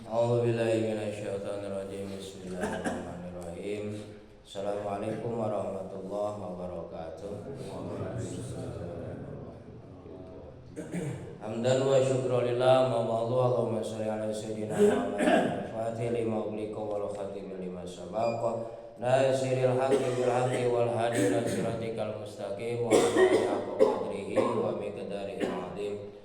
A'udzubillahi minasyaitonirrajim. Bismillahirrahmanirrahim. Assalamualaikum warahmatullahi wabarakatuh. Hamdan wa syukran lillah ma ba'du. Allahumma shalli ala sayyidina Muhammad al-fatih lima ughliqa wal khatim lima sabaqa nasiril haqqi bil haqqi wal hadi ila siratikal mustaqim wa ala alihi haqqa qadrihi wa miqdarihi al-'azim.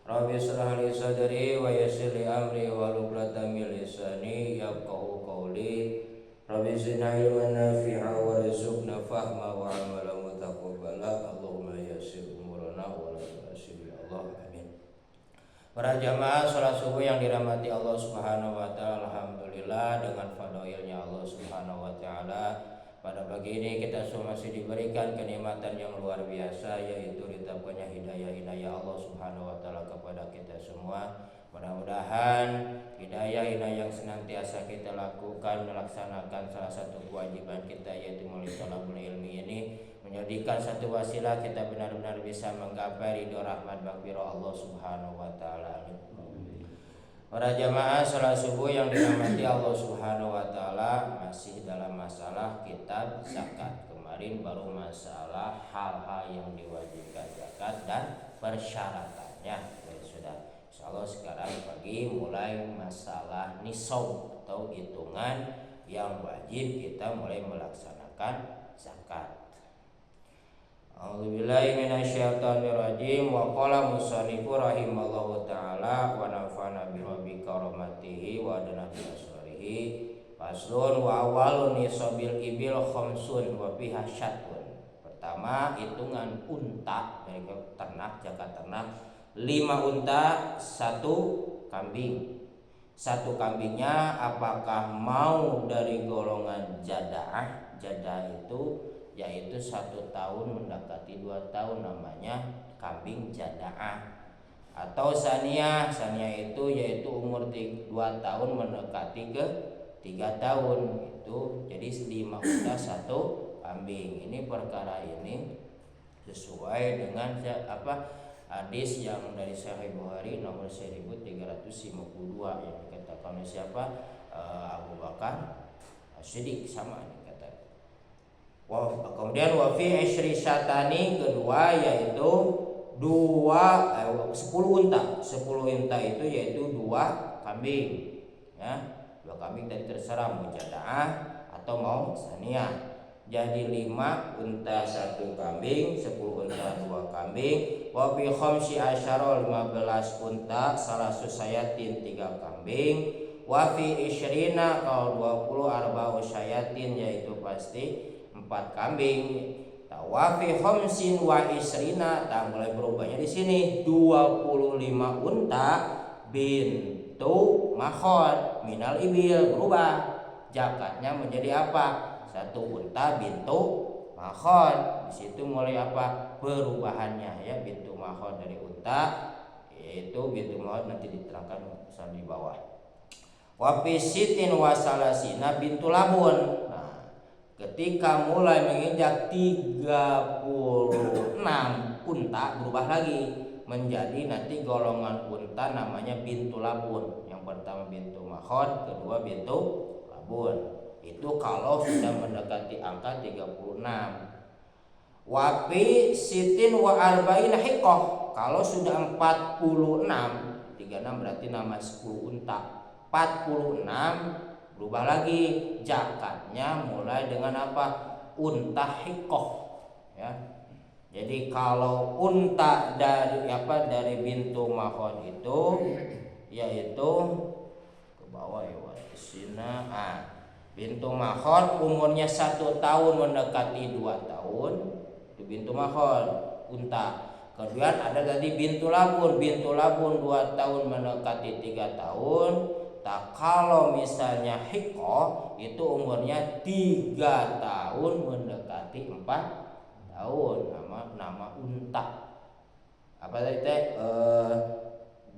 Rabbi shrah li sadri wa yassir li amri wahlul 'uqdatam min lisani yafqahu qawli. Rabbi zidni ilman nafi'a warzuqna fahma wa 'amalan mutaqabbala. Allahumma yassir umurana wa la tu'assir ya Allah, amin. Para jamaah salat subuh yang dirahmati Allah Subhanahu wa taala, alhamdulillah dengan fadailnya Allah Subhanahu wa taala pada pagi ini kita semua masih diberikan kenikmatan yang luar biasa, yaitu ditabkannya hidayah Allah Subhanahu wa taala kepada kita semua. Mudah-mudahan hidayah yang senantiasa kita lakukan melaksanakan salah satu kewajiban kita, yaitu melalui thalabul ilmi ini, menjadikan satu wasilah kita benar-benar bisa menggapai ridho rahmat maghfirah Allah Subhanahu wa taala. Para jamaah salat subuh yang dirahmati Allah Subhanahu wa taala, masih dalam masalah kitab zakat. Kemarin baru masalah hal-hal yang diwajibkan zakat dan persyaratannya. Sudah. Insyaallah sekarang pagi mulai masalah nisab atau hitungan yang wajib kita mulai melaksanakan zakat. A'udzubillahi minasyaitonirrajim. Wa qala musannifu rahimallahu taala wa nafa'ana bi rabbi karamatihi wa adana bi asrarihi. Faslun wa awalun nisabil ibil khamsun wa fiha syatun. Pertama, hitungan unta dari ternak, zakat ternak. 5 unta, 1 kambing. 1 kambingnya apakah mau dari golongan jadah? Jadah itu yaitu 1 tahun mendekati 2 tahun, namanya kambing jadaah. Atau saniyah itu yaitu umur 2 tahun mendekati ke 3 tahun, itu jadi 5 unta 1 kambing. Ini perkara ini sesuai dengan hadis yang dari Sahih Bukhari nomor 1352 yang dikatakan oleh siapa? Abu Bakar As-Siddiq, sama ini kata. Kemudian wa fi isyri syatani, kedua yaitu 10 unta. 10 unta itu yaitu 2 kambing. Ya, 2 kambing tadi terserah mau jadaah atau mau saniyah. Jadi 5 unta 1 kambing, 10 unta 2 kambing. Wa fi khamsi asyara 15 unta, salasu sayatin 3 kambing. Wa fi isyrina kalau 20 arba'u sayatin, yaitu pasti 4 kambing. Wa fi khamsin wa isrina, mulai berubahnya di sini 25 unta bintu makhod minal ibil, berubah zakatnya menjadi apa? 1 unta bintu makhod. Di situ mulai apa perubahannya, ya, bintu makhod dari unta, yaitu bintu makhod nanti diterangkan di bawah. Wa fi sitin wa salasina bintu labun. Ketika mulai menginjak 36 unta, berubah lagi menjadi nanti golongan unta namanya bintu labun. Yang pertama bintu makhod, kedua bintu labun. Itu kalau sudah mendekati angka 36. Wa fi sitin wa arba'in hiqah, kalau sudah 46, 36 berarti nama 10 unta. 46 berubah lagi zakatnya mulai dengan apa? Unta hiqah, ya. Jadi kalau unta dari bintu makhod itu yaitu ke bawah ya, bintu makhod umurnya 1 tahun mendekati 2 tahun, itu bintu makhod unta. Kemudian ada tadi bintu labun 2 tahun mendekati 3 tahun. Kalau misalnya hiqah itu umurnya 3 tahun mendekati 4 tahun, nama unta. Apa tadi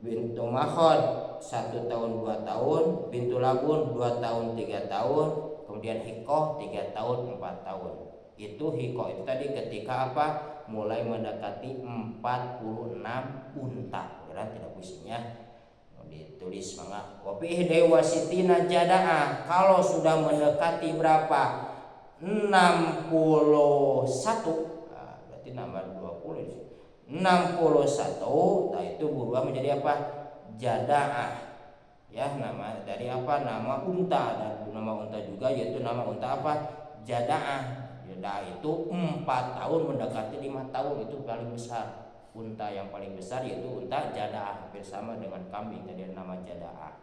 bintu makhod 1 tahun 2 tahun, bintu labun 2 tahun 3 tahun, kemudian hiqah 3 tahun 4 tahun. Itu hiqah itu tadi ketika apa? Mulai mendekati 46 unta. Kira tidak pusingnya. ditulis mangga. Wa fi ihda wasitina jadaah, kalau sudah mendekati berapa 61, berarti nambah 20 di sini. 61, nah itu berubah menjadi apa? Jadaah. Ya, nama dari apa? Nama unta, dan nama unta juga yaitu nama unta apa? Jadaah. Jadaah itu 4 tahun mendekati 5 tahun, itu paling besar. Unta yang paling besar yaitu unta jadaah, hampir sama dengan kambing, jadi nama jadaah.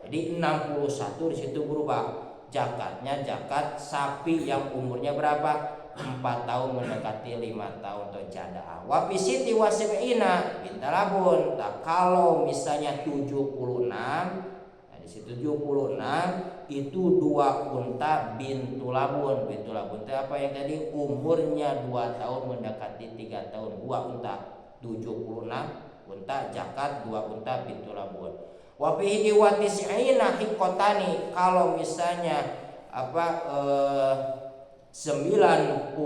Jadi 61 di situ berubah. Zakatnya zakat sapi yang umurnya berapa? 4 tahun mendekati 5 tahun atau jadaah. Wa fi siti wa sab'ina bintalabun. Nah, kalau misalnya 76, nah di situ 76 itu 2 unta bintulabun. Bintulabun itu apa yang tadi? Umurnya 2 tahun mendekati 3 tahun. 2 unta 76 unta zakat 2 unta bintulabun. Wa fihi wa tis'ina hiqatani, kalau misalnya apa 91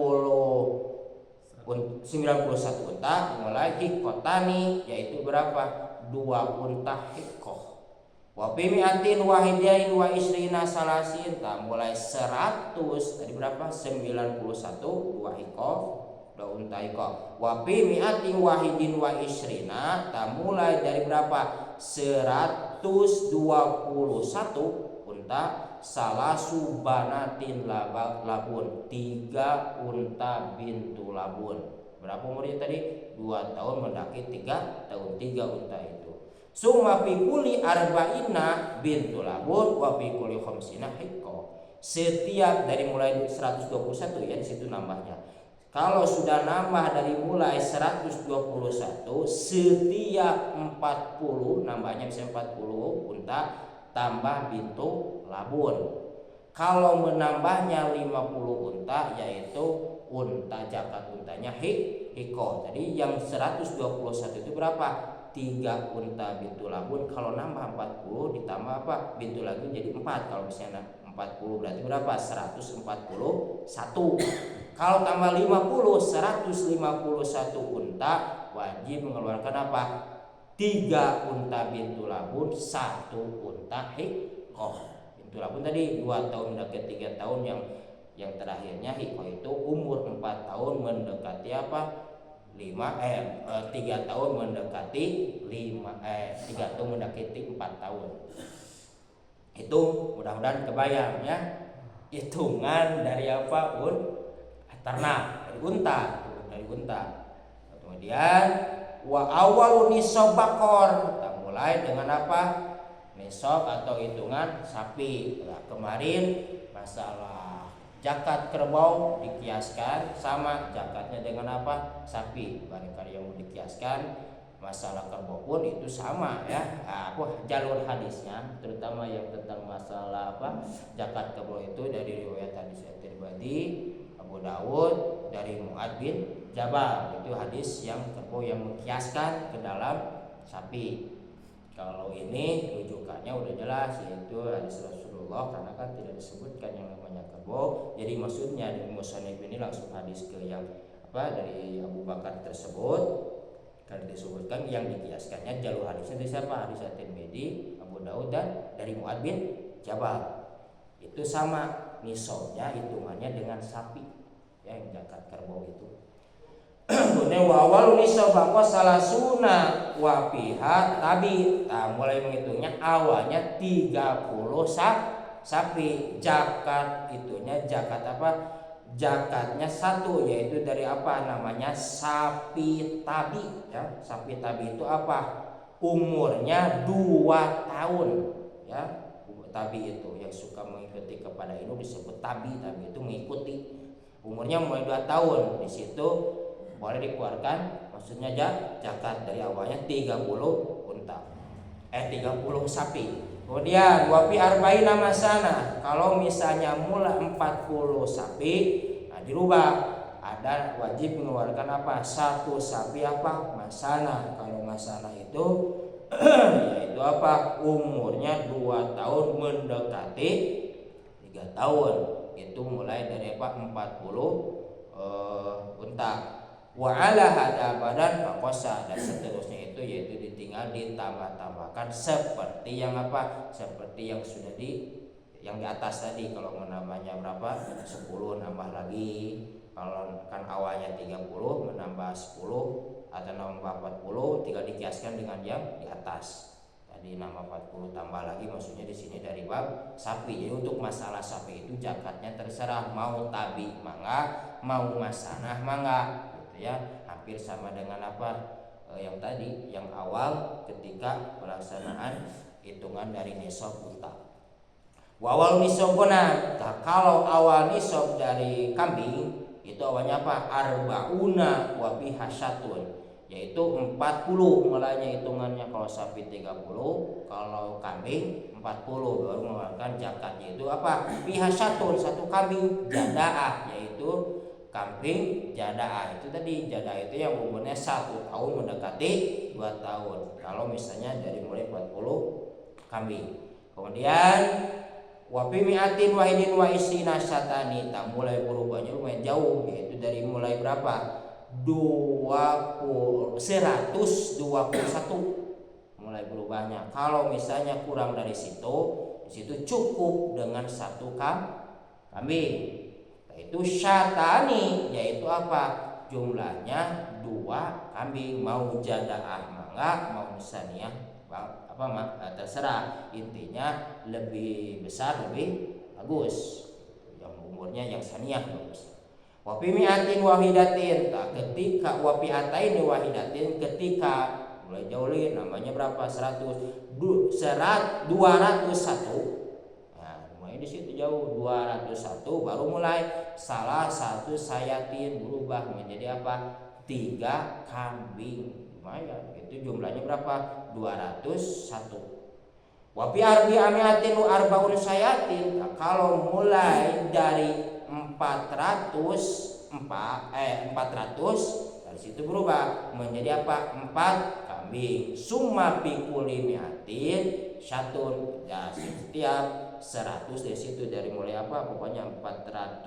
unta mulai hiqatani, yaitu berapa? 2 unta hiqah. Wa fi mi'atin wahidain wa isrina salasin, mulai 100 tadi berapa? 91 2 hiqah, 2 unta hiqah. Wa fi mi'atin wahidin wa isrina, mulai dari berapa? 121 unta salasu banatin labun, 3 unta bintu labun. Berapa umurnya tadi? 2 tahun mendaki 3 tahun, 3 unta itu. Summa fi kulli arba'ina bintu labun wa fi kulli khamsina hiqqah. Setiap dari mulai 121 ya, di situ nambahnya. Kalau sudah nambah dari mulai 121, setiap 40 nambahnya bisa 40 unta tambah bintu labun. Kalau menambahnya 50 unta, yaitu unta zakat untanya hikoh. Jadi yang 121 itu berapa? 3 unta bintu labun. Kalau nambah 40 ditambah apa? Bintu labun jadi 4. Kalau misalnya 40 berarti berapa? 141. Kalau tambah 50, 151 unta, wajib mengeluarkan apa? 3 unta bintu labun, 1 unta hikoh. Bintu labun tadi 2 tahun mendekati 3 tahun, yang terakhirnya hikoh itu umur 4 tahun mendekati apa? 3 tahun mendekati 3 tahun mendekati 4 tahun. Itu mudah-mudahan kebayang ya. Hitungan dari apa? Ternak, dari unta. Kemudian wa awwalu nisab bakor, kita mulai dengan apa? Nisab atau hitungan sapi. Nah, kemarin masalah zakat kerbau dikiaskan sama zakatnya dengan apa? Sapi. Barangkali yang mau dikiaskan masalah kerbau pun itu sama ya. Jalur hadisnya terutama yang tentang masalah apa? Zakat kerbau itu dari riwayat hadis At-Tirmidzi, Abu Dawud, dari Mu'ad bin Jabal. Itu hadis yang kerbau yang mengkiaskan ke dalam sapi. Kalau ini rujukannya udah jelas, yaitu hadis Rasulullah, karena kan tidak disebutkan yang namanya kerbau. Jadi maksudnya dari musannif ini langsung hadis ke yang apa dari Abu Bakar tersebut. Karena disebutkan yang dikiaskannya jalur hadisnya dari siapa? Hadis At-Tirmidzi, Abu Dawud, dan dari Mu'ad bin Jabal. Itu sama nisabnya, hitungannya dengan sapi ya, yang zakat kerbau itu. Kemudian wa awal nisab bahwa salasuna wa fiha tabi. Nah, mulai menghitungnya awalnya 30 sapi. Zakat itunya zakat apa? Zakatnya 1, yaitu dari apa namanya? Sapi tabi ya. Sapi tabi itu apa? Umurnya 2 tahun ya. Tabi itu yang suka mengikuti kepada ini disebut tabi. Tabi itu mengikuti. Umurnya mulai 2 tahun. Di situ boleh dikeluarkan, maksudnya zakat dari awalnya 30 unta. 30 sapi. Kemudian wafi arba'ina masana, kalau misalnya mula 40 sapi, nah dirubah, ada wajib mengeluarkan apa? 1 sapi apa? Masana. Kalau masana itu yaitu apa? Umurnya 2 tahun mendekati 3 tahun. Itu mulai dari apa? 40 unta. wa ala hada badan fakosa, dan seterusnya itu yaitu ditinggal ditambah-tambahkan seperti yang apa, seperti yang sudah yang di atas tadi. Kalau menambahnya berapa 10 nambah lagi, kalau kan awalnya 30 menambah 10 atau nambah 40 tinggal dikiaskan dengan yang di atas. Tadi nambah 40 tambah lagi, maksudnya di sini dari bab sapi. Jadi untuk masalah sapi itu zakatnya terserah, mau tabi mangga, mau masanah mangga, gitu ya. Hampir sama dengan apa yang tadi, yang awal ketika pelaksanaan hitungan dari nisab unta. Wawal nisabuna, kalau awal nisab dari kambing itu awalnya apa? Arbauna wa biha syatun, yaitu 40 mulainya hitungannya. Kalau sapi 30, kalau kambing 40 baru mengeluarkan zakatnya. Itu apa? Biha syatun, satu kambing, jadaah, yaitu kambing jadaah. Itu tadi jadaah itu yang umurnya 1 tahun mendekati 2 tahun. Kalau misalnya dari mulai 40 kambing. Kemudian wapi mi'atin wahidin wa isina syatani, tak mulai berubahnya lumayan jauh, yaitu dari mulai berapa 121 mulai berubahnya. Kalau misalnya kurang dari situ, di situ cukup dengan satu kambing, yaitu syatani, yaitu apa, jumlahnya 2 kambing, mau jadaah mangga mau saniyah apa terserah, intinya lebih besar lebih bagus, yang umurnya yang saniyah bagus. Wapi mi'atin wahidatin, ketika wapi atain wahidatin, ketika mulai jauh lagi namanya berapa 201. Nah, mulai di situ jauh 201 baru mulai salah satu sayatin berubah menjadi apa 3 kambing. Lumayan, itu jumlahnya berapa 201. Wapi arbi amiatin wa arbaun sayatin, kalau mulai dari 400 dari situ berubah menjadi apa 4 kambing. Summa fi kulli mi'atin syatun, ya setiap 100 dari situ, dari mulai apa pokoknya 400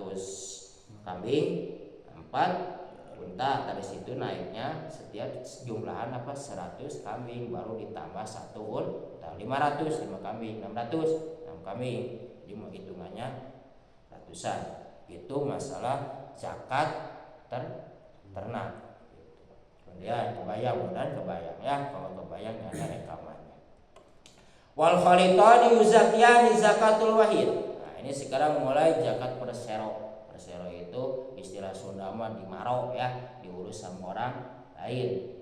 kambing 4 unta, dari situ naiknya setiap jumlahan apa 100 kambing, baru ditambah 1 unta 500 5 kambing 600 6 kambing, jadi mau hitungannya ratusan. Itu masalah zakat ternak. Kemudian kebayang, dan kebayang ya, kalau kebayang ada rekamannya. Wal khalitani yuzakyani zakatul wahid. Nah, ini sekarang mulai zakat persero. Persero itu istilah Sunda mah di Marau ya, diurus sama orang lain.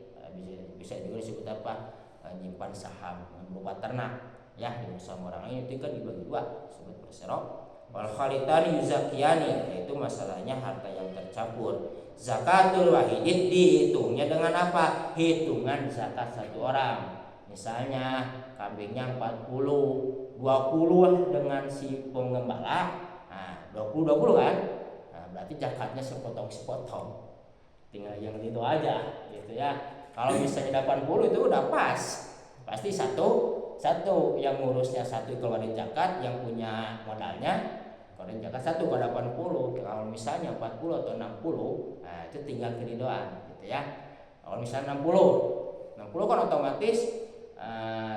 Bisa juga disebut apa? Nyimpan saham berupa ternak ya, diurus sama orang lain, itu kan dibagi dua, disebut persero. Wal khalitani yuzakyani, yaitu masalahnya harta yang tercampur. Zakatul wahidin dihitungnya dengan apa? Hitungan zakat satu orang. Misalnya kambingnya 40, 20 dengan si pengembala. Nah, 20 kan? Nah, berarti zakatnya sepotong. Tinggal yang itu aja gitu ya. Kalau misalnya 80 itu udah pas. Pasti satu yang ngurusnya satu keluarin zakat, yang punya modalnya keluarin zakat satu ke 80. Kalau misalnya 40 atau 60, nah itu tinggal keridoan gitu ya. Kalau misalnya 60 kan otomatis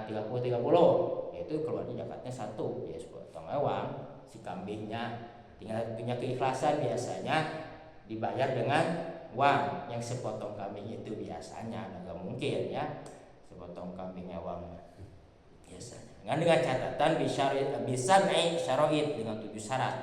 30 yaitu keluarnya zakatnya satu, ya sepotong uang. Si kambingnya tinggal punya keikhlasan, biasanya dibayar dengan uang. Yang sepotong kambing itu biasanya agak mungkin ya, sepotong kambingnya uang biasanya. Dengan catatan bisa naik syaroid dengan 7 syarat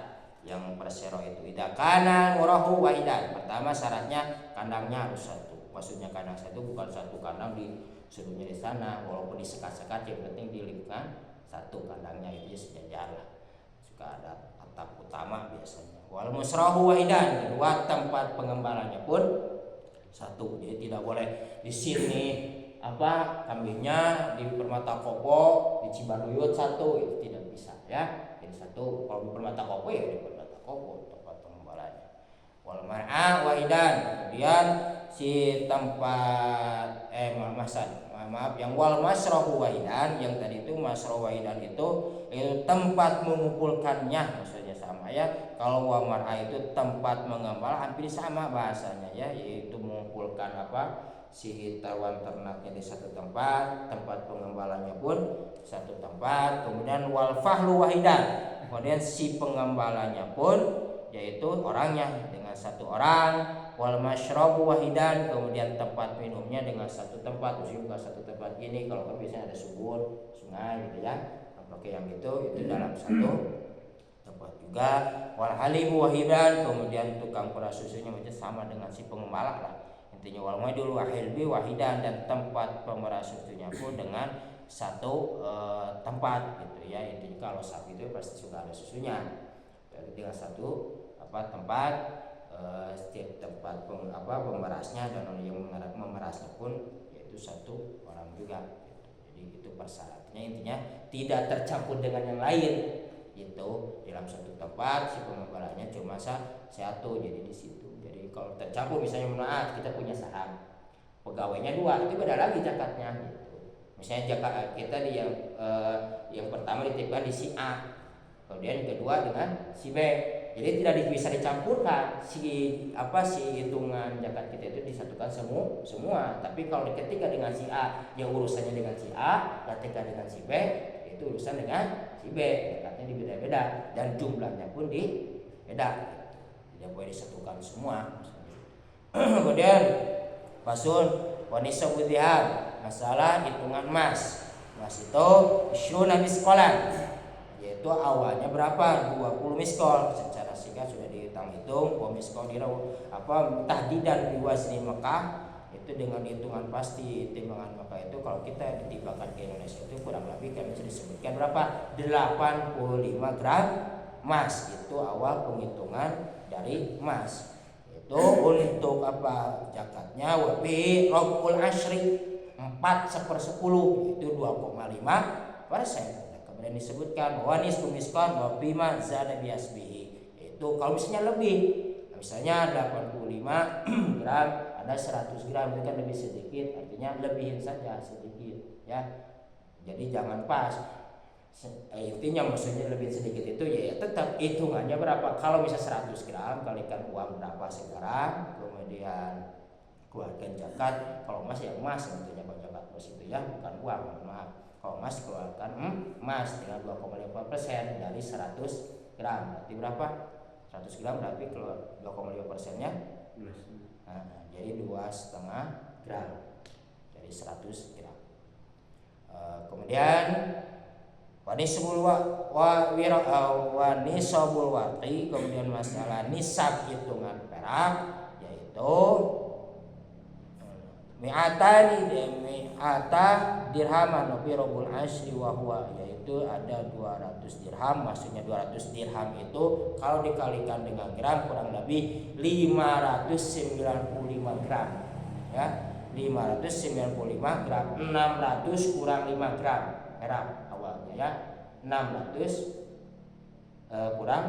yang persero itu. Idakana murahu wahidan. Pertama syaratnya kandangnya harus satu. Maksudnya kandang satu bukan satu kandang di seluruhnya di sana, walaupun disekat-sekat, yang penting di lingkungan satu kandangnya itu sejajar lah. Suka ada atap utama biasanya. Wal musrahu wahidan, kedua tempat pengembalanya pun satu. Jadi tidak boleh di sini kambingnya di Permata Kopo, di Cibaduyut satu, itu tidak bisa ya. Jadi satu, kalau di Permata Kopo ya di Permata Kopo tempat pengembalanya. Wal mar'a wahidan, kemudian si tempat maaf yang wal masrahu wahidan, yang tadi itu masrahu wahidan itu tempat mengumpulkannya, maksudnya sama ya. Kalau wa mar'a itu tempat mengembala, hampir sama bahasanya ya, yaitu mengumpulkan si hewan ternaknya di satu tempat, tempat pengembalanya pun satu tempat. Kemudian wal fahlu wahidan, kemudian si pengembalanya pun yaitu orangnya dengan satu orang. Wal masyrabu wahidan, kemudian tempat minumnya dengan satu tempat, juga satu tempat gini. Kalau kan biasanya ada subur, sungai gitu ya, pakai yang itu dalam satu tempat juga. Wal halibu wahidan, kemudian tukang peras susunya macam sama dengan si pengembala lah. Intinya wal maidul wahilbi wahidan, dan tempat pemeras susunya pun dengan satu tempat gitu ya. Intinya kalau sapi itu pasti sudah ada susunya dengan satu tempat. Setiap tempat pemerasnya dan yang memerasnya pun yaitu satu orang juga gitu. Jadi itu persyaratannya, intinya tidak tercampur dengan yang lain itu dalam satu tempat. Si pengembalanya cuma satu, jadi di situ. Jadi kalau tercampur, misalnya kita punya saham, pegawainya 2, itu beda lagi zakatnya gitu. Misalnya zakat kita di yang pertama dititipkan di si A, kemudian yang kedua dengan si B. Jadi tidak bisa dicampurkan si hitungan zakat kita itu disatukan semua. Tapi kalau ketika dengan si A, yang urusannya dengan si A, ketika dengan si B itu urusan dengan si B, zakatnya dibeda-beda dan jumlahnya pun beda. Tidak boleh disatukan semua. Kemudian fasul wanisa budihar, masalah hitungan emas. Emas itu isyuna miskolan, yaitu awalnya berapa? 20 miskol. Secara singkat sudah dihitung-hitung. Wa miskol tahdidan biwazni Mekah, itu dengan hitungan pasti timbangan Mekah itu kalau kita ditimbangkan ke Indonesia itu kurang lebih kami bisa disebutkan berapa? 85 gram emas. Itu awal penghitungan dari emas. Itu untuk zakatnya wabi robul asyri 4/10, itu 2,5%. Kemudian disebutkan wanis kumiskon wabima zada biasbihi, itu kalau misalnya lebih, misalnya 85 gram ada 100 gram, itu kan lebih sedikit, artinya lebihin saja sedikit ya. Jadi jangan pas, intinya maksudnya lebih sedikit itu ya tetap hitungannya berapa. Kalau bisa 100 gram kalikan uang berapa sekarang, kemudian keluarkan zakat. Kalau emas ya emas, tentunya kalau zakat emas itu ya bukan uang, maaf. Kalau emas keluarkan emas dengan 2,5% dari 100 gram. Berarti berapa? 100 gram berarti keluar 2,5%-nya. Nah, jadi 2,5 gram dari 100 gram. Kemudian wanisabul waqi, kemudian masalah nisab hitungan perak, yaitu mi'ata dirhaman fi robul asyri wa huwa, yaitu ada 200 dirham. Maksudnya 200 dirham itu kalau dikalikan dengan gram kurang lebih 595 gram ya. 595 gram, 600 kurang 5 gram perak awalnya ya. 600 kurang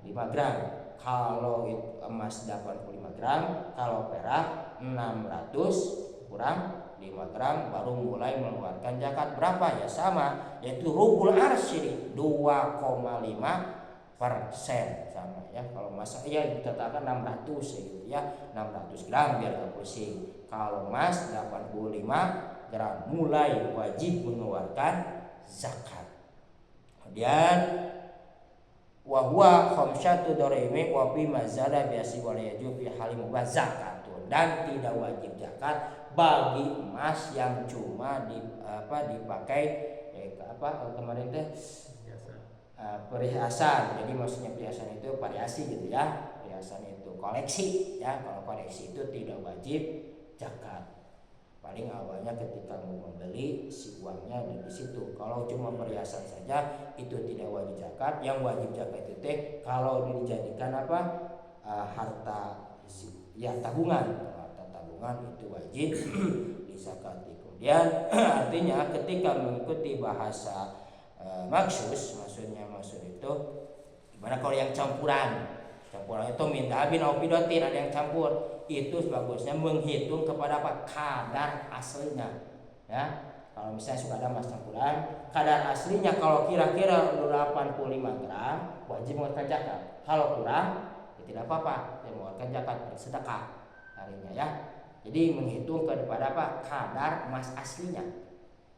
5 gram. Kalau emas 85 gram, kalau perak 600 kurang 5 gram baru mulai mengeluarkan zakat. Berapa ya? Sama, yaitu rubul arsy 2,5% sama ya. Kalau emas ya ditetapkan 600 gitu ya, 600 gram biar gak pusing. Kalau emas 85 gram mulai wajib mengeluarkan zakat. Kemudian wa huwa khamsyatu darahim wa fi mazala biasi wal yajub fi halim zakatun, dan tidak wajib zakat bagi emas yang cuma dipakai kemarin teh perhiasan. Jadi maksudnya perhiasan itu variasi gitu ya, perhiasan itu koleksi ya. Kalau koleksi itu tidak wajib zakat. Paling awalnya ketika mau membeli si uangnya ada di situ. Kalau cuma perhiasan saja itu tidak wajib zakat. Yang wajib zakat itu kalau dijadikan harta ya tabungan. Harta tabungan itu wajib dizakati. Kemudian artinya ketika mengikuti bahasa maksus, maksudnya maksud itu gimana kalau yang campuran Campuran itu min dahabin au fidatin, ada yang campur. Itu bagusnya menghitung kepada apa? Kadar aslinya. Ya. Kalau misalnya suka ada emas campuran, kadar aslinya kalau kira-kira 85 gram wajib mengeluarkan zakat. Kalau kurang ya tidak apa-apa, ya mengeluarkan zakat bersedekah harinya ya. Jadi menghitung kepada apa? Kadar emas aslinya.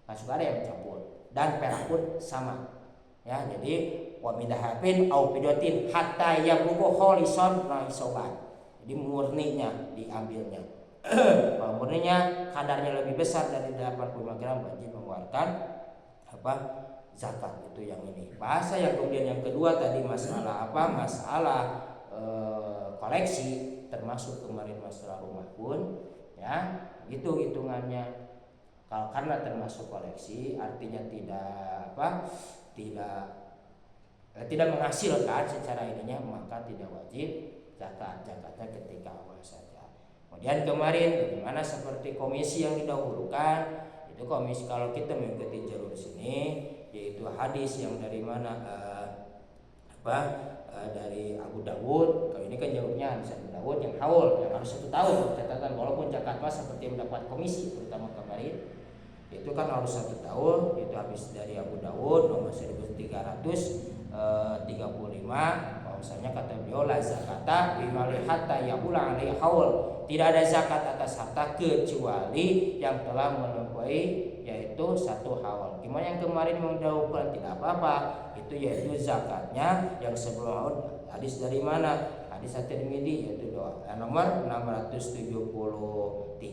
Nah, suka ada yang mencampur dan perak pun sama. Ya, jadi wa min dahabin au fidatin hatta yablughu khalisan naisoban. Jadi murninya diambilnya. Kalau murninya kadarnya lebih besar dari 85 gram wajib mengeluarkan apa? Zakat. Itu yang ini. Bahasa yang kemudian yang kedua tadi masalah apa? Masalah koleksi, termasuk kemarin masalah rumah pun ya, gitu hitungannya. Kalau karena termasuk koleksi artinya tidak menghasilkan secara ininya, maka tidak wajib zakatnya ketika awal saja. Kemudian kemarin bagaimana seperti komisi yang didahulukan, itu komisi kalau kita mengikuti jalur sini, yaitu hadis yang dari mana dari Abu Dawud. Kalau ini kan jalurnya hadis Abu Dawud yang haul, yang harus 1 tahun catatan, walaupun zakat mas seperti mendapat komisi terutama kemarin itu kan harus 1 tahun. Itu habis dari Abu Dawud nomor 1335, bahwasanya kata beliau la zakata bimali hatta yaqula alaihi haul, tidak ada zakat atas harta kecuali yang telah melampaui yaitu 1 haul. Gimana yang kemarin mendahulukan tidak apa-apa, itu yaitu zakatnya yang sebelum haul. Hadis dari mana? Hadis At-Tirmidzi yaitu nomor 673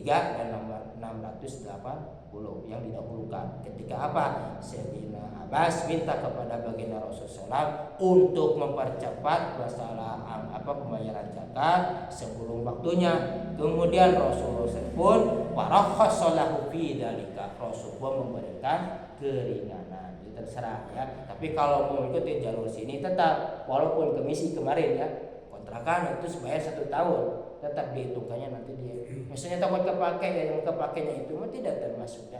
dan nomor 680 yang didahulukan. Ketika apa? Sayyidina Abbas minta kepada baginda Rasulullah untuk mempercepat masalah pembayaran zakat sebelum waktunya. Kemudian Rasulullah pun warakhasalahu fi dzalika, Rasul pun memberikan keringanan. Jadi terserah ya. Tapi kalau mau mengikuti jalur sini tetap walaupun komisi kemarin ya, kontrakan itu sebayar 1 tahun, tetap dihitungkannya nanti dia. Misalnya takut kepake ya, yang kepakainya itu tidak termasuk ya,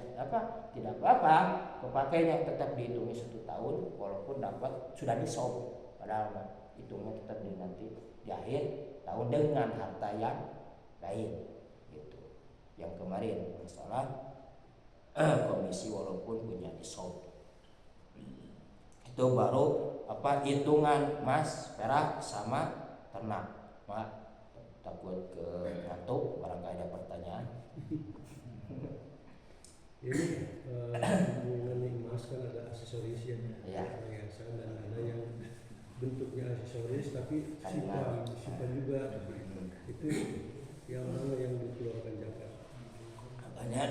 tidak apa-apa, kepakainya tetap dihitungi 1 tahun walaupun dapat sudah disob, padahal hitungnya tetap nanti di akhir tahun dengan harta yang lain gitu. Yang kemarin masalah komisi walaupun punya disob, itu baru hitungan emas, perak sama ternak. Takut ke ngantuk, barangkali ada pertanyaan. Ini mengenai emas kan ada aksesorisnya, perhiasan, dan ada yang bentuknya aksesoris tapi simpan juga. Itu yang mana yang dikeluarkan zakat? Makanya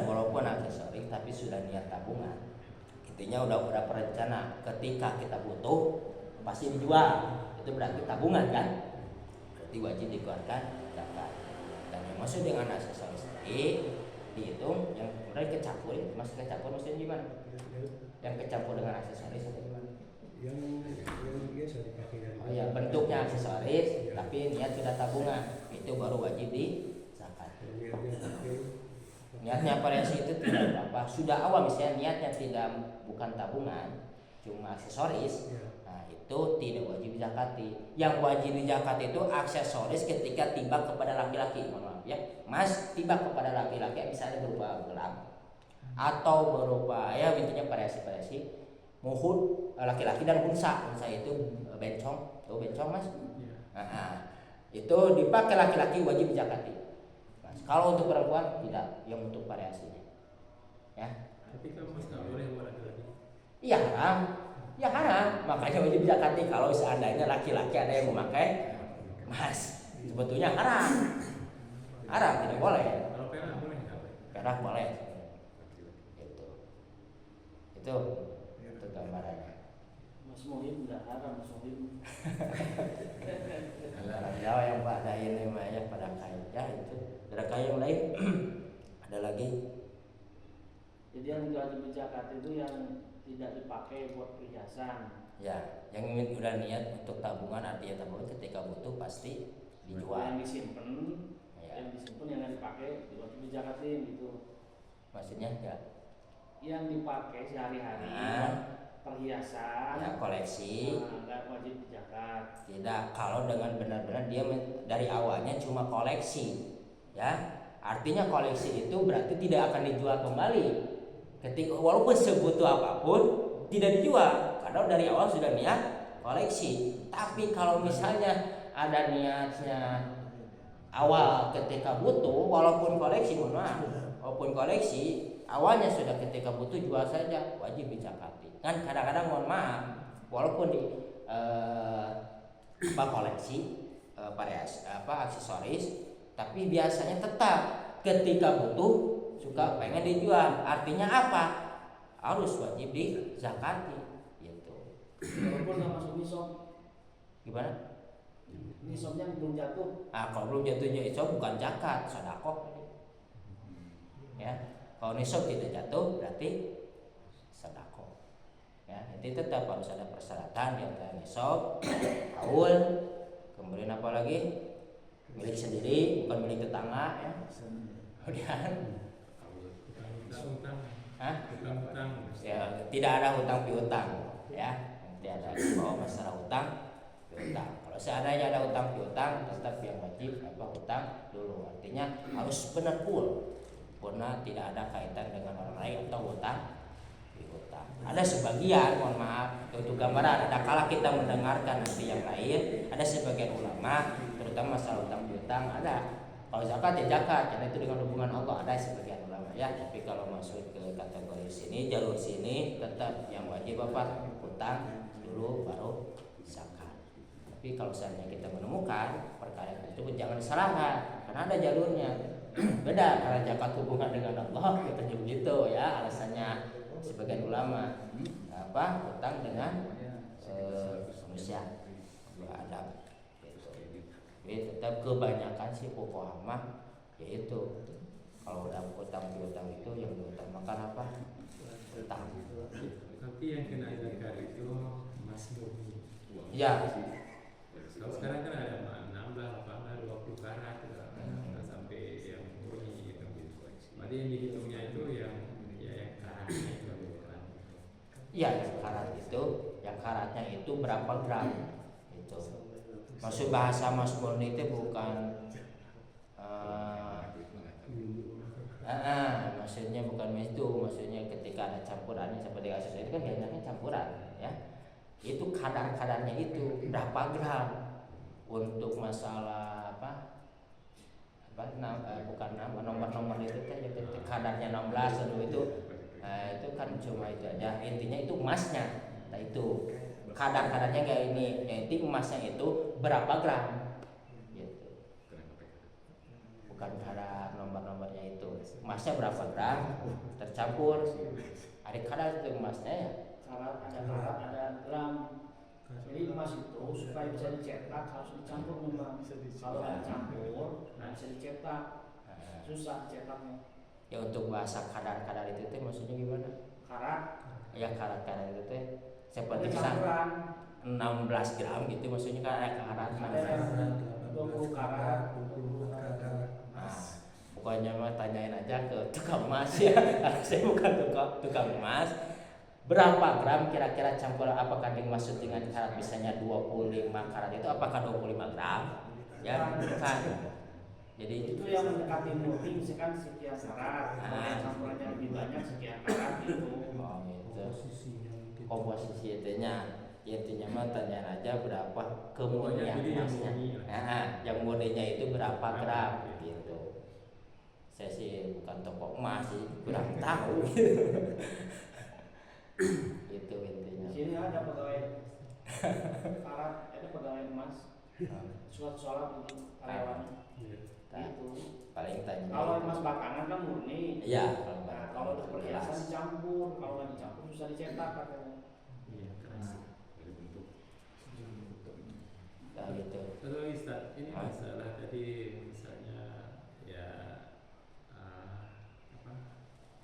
walaupun aksesoris tapi sudah niat tabungan. Intinya udah perencana ketika kita butuh pasti dijual. Itu berarti tabungan kan? Berarti wajib dikeluarkan zakat. Dan yang maksud dengan aksesoris tadi dihitung yang kemudian kecampur, masih kecampur maksudnya gimana? Yang kecampur dengan aksesoris atau gimana? Yang biasa dipakai dari bentuknya aksesoris tapi niat sudah tabungan, itu baru wajib di zakat. Niatnya variasi itu tidak apa, sudah awal misalnya niatnya bukan tabungan, cuma aksesoris. Nah, itu tidak wajib dizakati. Yang wajib dizakati itu aksesoris ketika tiba kepada laki-laki. Mohon maaf ya, emas tiba kepada laki-laki misalnya berupa gelang atau berupa intinya variasi-variasi muhud laki-laki dan unsa itu bencong, tahu bencong mas? Nah, itu dipakai laki-laki wajib dizakati. Nah, kalau untuk perempuan tidak, yang untuk variasinya ya. Tapi kalau mas nggak boleh buat laki-laki? Iya haram. Ya haram, makanya wajib zakati. Kalau seandainya laki-laki ada yang memakai emas, sebetulnya haram, tidak boleh. Kalau perak boleh nggak? Perak boleh. Itu gambarannya. Mas Muhim nggak haram, Mas Muhim. Orang Jawa yang pada ini ya pada kaya ya itu. Ada kaya yang lain. Ada lagi. Jadi yang wajib zakat itu yang tidak dipakai buat perhiasan. Ya, yang udah niat untuk tabungan, artinya tabungan ketika butuh pasti dijual. Yang disimpan, yang nggak dipakai wajib dizakatin gitu. Maksudnya ya? Yang dipakai sehari-hari, perhiasan, ya koleksi, nggak wajib wajib zakat. Tidak, kalau dengan benar-benar dia dari awalnya cuma koleksi, ya. Artinya koleksi itu berarti tidak akan dijual kembali. Ketika walaupun sebutuh apapun tidak dijual, karena dari awal sudah niat koleksi. Tapi kalau misalnya ada niatnya awal ketika butuh, walaupun koleksi, mohon maaf, walaupun koleksi awalnya sudah ketika butuh jual saja, wajib dizakati. Kan kadang-kadang mohon maaf, walaupun di koleksi aksesoris, tapi biasanya tetap ketika butuh suka pengen dijual. Artinya apa? Harus wajib dizakati gitu. Walaupun nggak masuk nisab. Gimana? Nisabnya belum jatuh. Kalau belum jatuhnya itu bukan zakat, sedekah. Ya, kalau nisab tidak jatuh berarti sedekah. Ya, itu tetap harus ada persyaratan yang antara nisab, haul, kemudian apa lagi? Milik sendiri, bukan milik tetangga, ya. Kemudian ya, tidak ada hutang piutang, ya. Tidak ada bahwa masalah hutang piutang. Kalau seandainya ada hutang piutang, tetap yang wajib hutang dulu. Artinya harus benar full, karena tidak ada kaitan dengan orang lain atau hutang piutang. Ada sebagian, mohon maaf, untuk gambaran, ada kala kita mendengarkan nanti yang lain, ada sebagian ulama, terutama masalah hutang piutang, ada. Kalau zakat ya zakat, karena itu dengan hubungan Allah, ada sebagian ulama, ya. Tapi kalau masuk ke kategori sini, jalur sini, tetap yang wajib hutang dulu baru zakat. Tapi kalau seandainya kita menemukan perkara itu, jangan disalahkan, karena ada jalurnya. Beda, karena zakat hubungan dengan Allah, kita begitu, ya. Alasannya sebagian ulama hutang dengan manusia beradab. Jadi tetap kebanyakan sih fuqaha yaitu kalau udah hutang piutang itu yang diutamakan apa? Hutang. Tapi yang kena zakat itu emas murni. Ya. Kalau sekarang kan ada 16, 18, 20 karat, nggak sampai yang murni gitu. Berarti yang dihitungnya itu yang karatnya itu bukan. Iya, yang karatnya itu berapa gram itu. Maksud bahasa mas murni itu bukan maksudnya bukan itu, maksudnya ketika ada campurannya seperti kasus ini kan banyaknya campuran, ya. Itu kadar-kadarnya itu berapa gram untuk masalah bukan nomor-nomor itu kan kadarnya 16 itu itu kan cuma itu aja, intinya itu emasnya. Nah itu kadar-kadarnya kayak ini, yaitu emasnya itu berapa gram gitu. Bukan kadar nomor-nomornya itu, emasnya berapa gram tercampur, ada kadar itu emasnya, ya. Karat ada gram. Jadi emas itu supaya bisa dicetak harus dicampur memang. Kalau nggak dicampur nggak bisa dicetak, susah cetaknya. Ya untuk bahasa kadar-kadar itu teh maksudnya gimana? Karat. Ya kadar-kadar itu teh seperti campuran 16 gram gitu, maksudnya kan ada karat. Ada yang 20 karat, 20 karat. Pokoknya mah tanyain aja ke tukang emas, ya. Saya bukan tukang emas. Berapa gram kira-kira campuran, apakah dimaksud dengan karat misalnya 25 karat itu apakah 25 gram? Ya, bukan. Jadi itu yang mendekati murni misalkan sekian karat, campurannya lebih banyak sekian karat itu. Oh, gitu. Komposisi intinya mah tanya aja berapa kemurnian emasnya. Yang murninya itu berapa gram gitu. Saya sih bukan toko emas sih, kurang tahu. Itu intinya. Di sini ada pegawai karat, ada pegawai emas. Surat sholat untuk karyawan. Itu paling tanya. Kalau emas batangan kan murni. Iya. Kalau udah perhiasan dicampur, kalau nggak dicampur susah dicetak katanya. Iya, keras. Dari bentuk. Nah, gitu. Kalau Ustaz, ini masalah tadi misalnya ya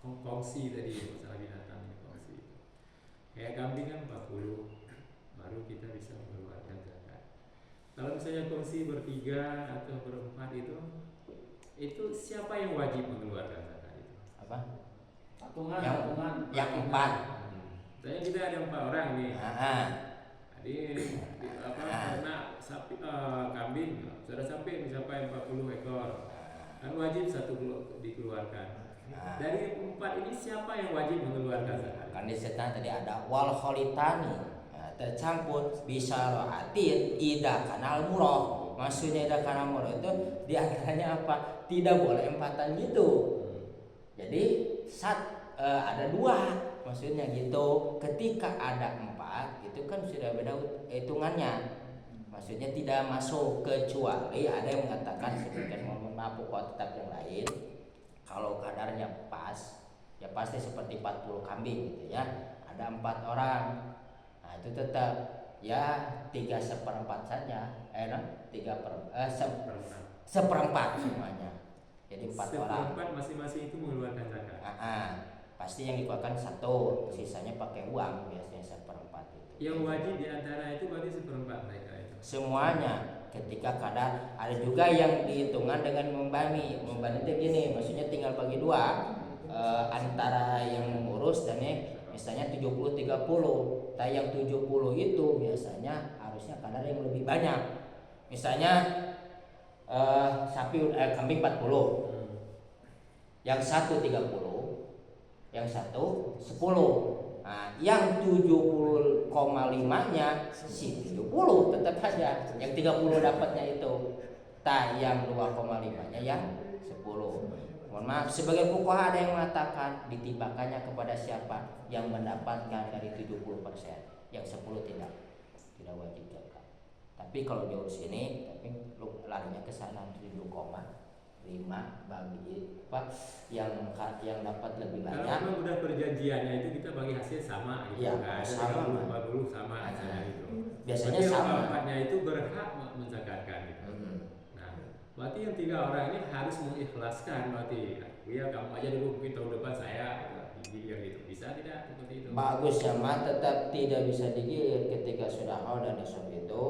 kongsi tadi, masalah binatang ini kongsi. Kayak kambing kan 40, baru kita bisa mengeluarkan zakat. Kalau misalnya kongsi bertiga atau berempat itu siapa yang wajib mengeluarkan zakat itu? Apa? Patungan. Yang 4. Misalnya kita ada 4 orang nih. Jadi karena sapi kambing sudah sampai mencapai 40 ekor kan wajib satu dikeluarkan. Dari 4 ini siapa yang wajib mengeluarkan zakat? Kan di sana tadi ada wal kholitani, tercampur bisa rohatin ida kanal murah. Maksudnya ida kanal murah itu diantaranya apa? Tidak boleh empatan gitu. Jadi ada 2 maksudnya gitu. Ketika ada 4 itu kan sudah beda hitungannya. Maksudnya tidak masuk kecuali ada yang mengatakan sebagian maaf tetap yang lain. Kalau kadarnya pas, ya pasti seperti 40 kambing gitu ya. Ada 4 orang. Nah, itu tetap ya 3/4 saja. 1/4 semuanya. Jadi 4 orang. 1/4 masing-masing itu mengeluarkan zakat. Pasti yang dikeluarkan 1, sisanya pakai uang biasanya 1/4 itu. Yang wajib di antara itu berarti 1/4 mereka itu. Semuanya. Ketika kadar ada juga yang dihitungan dengan membani itu gini, maksudnya tinggal bagi 2 antara yang mengurus dan misalnya 70-30. Nah yang 70 itu biasanya harusnya kadar yang lebih banyak. Misalnya kambing 40, yang 1 30, yang 1 10. Nah, yang 70,5-nya si 70 tetap saja. Yang 30 dapatnya itu. Yang 2,5-nya yang 10. Mohon maaf, sebagai fuqaha ada yang mengatakan ditimpakannya kepada siapa yang mendapatkan dari 70%. Yang 10 tidak wajib zakat. Tapi kalau jauh sini tapi larinya ke sana 7,5 bagi yang dapat lebih banyak. Kalau memang udah perjanjiannya itu kita bagi hasil sama gitu ya, sama. 40 sama itu. Biasanya berarti sama. Empatnya itu berhak menzakatkan gitu. Nah, berarti yang 3 orang ini harus mengikhlaskan berarti. Ya kamu aja dulu mungkin tahun depan saya digilir gitu. Bisa tidak seperti itu? Bagus ya, tetap tidak bisa digilir ketika sudah haul dan nisab itu.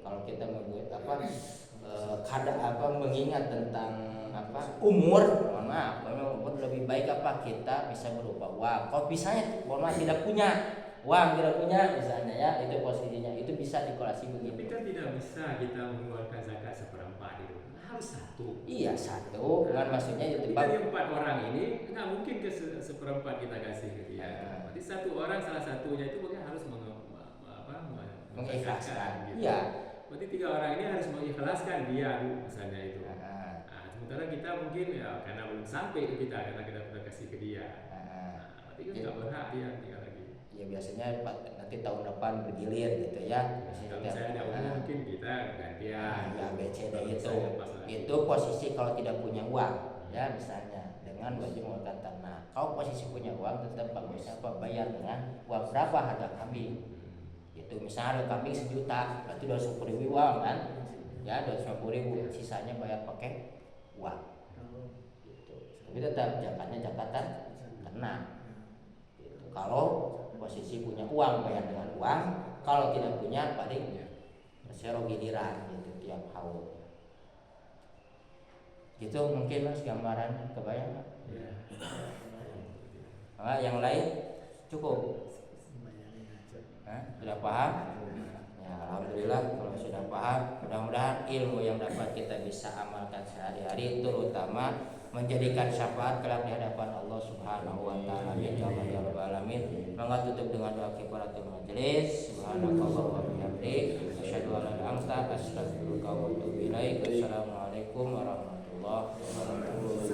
Kalau kita mengingat tentang umur, mohon maaf, kalau umur lebih baik kita bisa berupa uang. Kalau misalnya mohon maaf tidak punya uang, misalnya ya, itu posisinya itu bisa dikolasi begitu. Tapi kan tidak bisa kita mengeluarkan zakat 1/4 itu. Harus 1. Iya 1, kan maksudnya itu dari 4 orang ini nggak mungkin ke 1/4 kita kasih ke dia. Berarti 1 orang salah satunya itu mungkin harus mengikhlaskan. Gitu. Iya. Berarti 3 orang ini harus mengikhlaskan dia misalnya itu. Sementara kita mungkin ya karena belum sampai ke kita karena kita sudah kasih ke dia. Berarti kan nggak berhak dia tinggal lagi. Ya biasanya nanti tahun depan bergilir gitu ya. Kalau misalnya ada umur mungkin kita gantian. Ya BCD itu posisi kalau tidak punya uang ya misalnya dengan wajib mengeluarkan tanah. Kalau posisi punya uang tetap bagusnya bayar dengan uang berapa harga kambing. Itu misalnya harga kambing 1 juta berarti 250.000 uang kan. Ya 250.000 sisanya bayar pakai uang gitu. Tapi tetap zakatnya zakatan ternak gitu. Kalau posisi punya uang bayar dengan uang, kalau tidak punya paling sero giliran gitu tiap haul gitu. Mungkin Mas gambaran kebayang nggak? Yang lain cukup? Sudah paham? Ya, alhamdulillah kalau sudah paham. Mudah-mudahan ilmu yang dapat kita bisa amalkan sehari-hari, terutama menjadikan syafaat kelak di hadapan Allah Subhanahu wa taala. Ya rabbal alamin. Mangga tutup dengan doa kifaratul majelis. Subhanallah wa bihamdihi asyhadu an la ilaha illa anta astaghfiruka wa atubu ilaik. Assalamualaikum warahmatullahi wabarakatuh.